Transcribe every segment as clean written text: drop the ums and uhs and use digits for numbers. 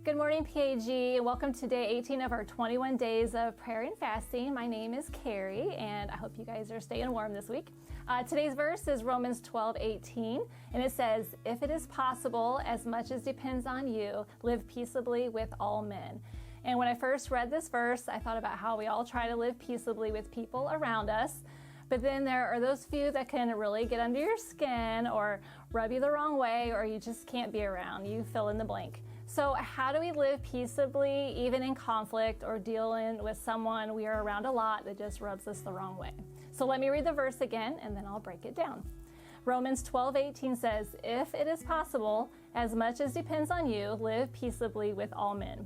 Good morning, PAG, and welcome to day 18 of our 21 days of prayer and fasting. My name is Carrie, and I hope you guys are staying warm this week. Today's verse is Romans 12:18, and it says, "If it is possible, as much as depends on you, live peaceably with all men." And when I first read this verse, I thought about how we all try to live peaceably with people around us. But then there are those few that can really get under your skin or rub you the wrong way, or you just can't be around. You fill in the blank. So how do we live peaceably, even in conflict or dealing with someone we are around a lot that just rubs us the wrong way? So let me read the verse again, and then I'll break it down. Romans 12:18 says, "If it is possible, as much as depends on you, live peaceably with all men."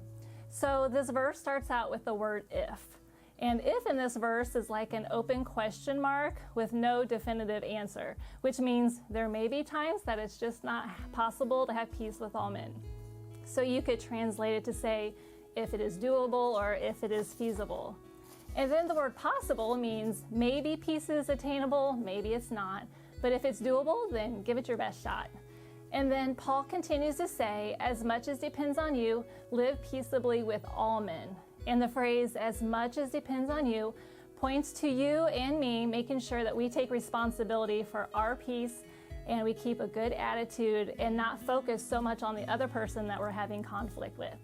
So this verse starts out with the word if. And if in this verse is like an open question mark with no definitive answer, which means there may be times that it's just not possible to have peace with all men. So you could translate it to say, if it is doable or if it is feasible. And then the word possible means maybe peace is attainable, maybe it's not. But if it's doable, then give it your best shot. And then Paul continues to say, as much as depends on you, live peaceably with all men. And the phrase, as much as depends on you, points to you and me making sure that we take responsibility for our peace and we keep a good attitude and not focus so much on the other person that we're having conflict with.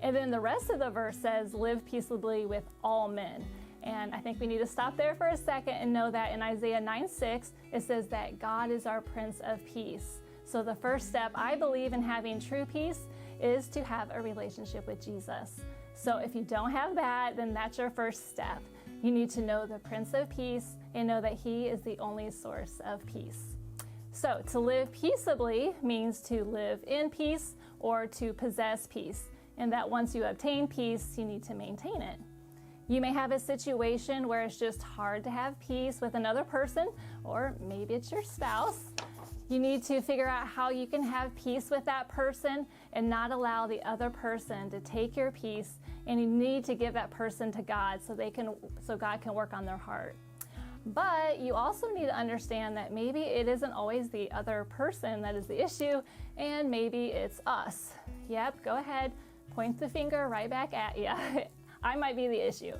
And then the rest of the verse says, live peaceably with all men. And I think we need to stop there for a second and know that in Isaiah 9:6, it says that God is our Prince of Peace. So the first step, I believe, in having true peace is to have a relationship with Jesus. So if you don't have that, then that's your first step. You need to know the Prince of Peace and know that He is the only source of peace. So to live peaceably means to live in peace or to possess peace. And that once you obtain peace, you need to maintain it. You may have a situation where it's just hard to have peace with another person, or maybe it's your spouse. You need to figure out how you can have peace with that person and not allow the other person to take your peace. And you need to give that person to God so God can work on their heart. But you also need to understand that maybe it isn't always the other person that is the issue, and maybe it's us. Yep, go ahead, point the finger right back at you. I might be the issue.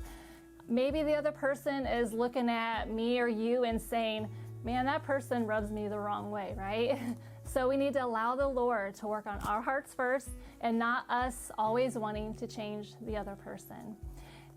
Maybe the other person is looking at me or you and saying, man, that person rubs me the wrong way, right? So we need to allow the Lord to work on our hearts first and not us always wanting to change the other person.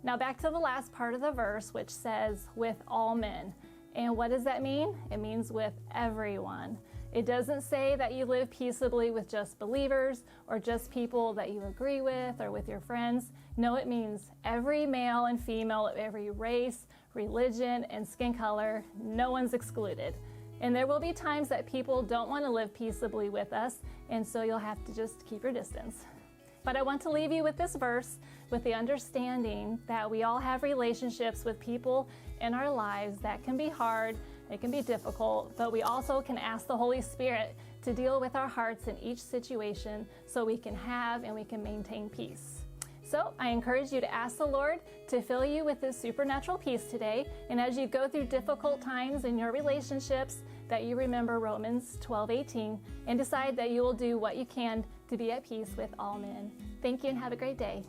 Now back to the last part of the verse, which says, with all men. And what does that mean? It means with everyone. It doesn't say that you live peaceably with just believers or just people that you agree with or with your friends. No, it means every male and female of every race, religion, and skin color. No one's excluded. And there will be times that people don't want to live peaceably with us, and so you'll have to just keep your distance. But I want to leave you with this verse with the understanding that we all have relationships with people in our lives that can be hard, it can be difficult, but we also can ask the Holy Spirit to deal with our hearts in each situation so we can have and we can maintain peace. So I encourage you to ask the Lord to fill you with His supernatural peace today. And as you go through difficult times in your relationships, that you remember Romans 12:18 and decide that you will do what you can to be at peace with all men. Thank you and have a great day.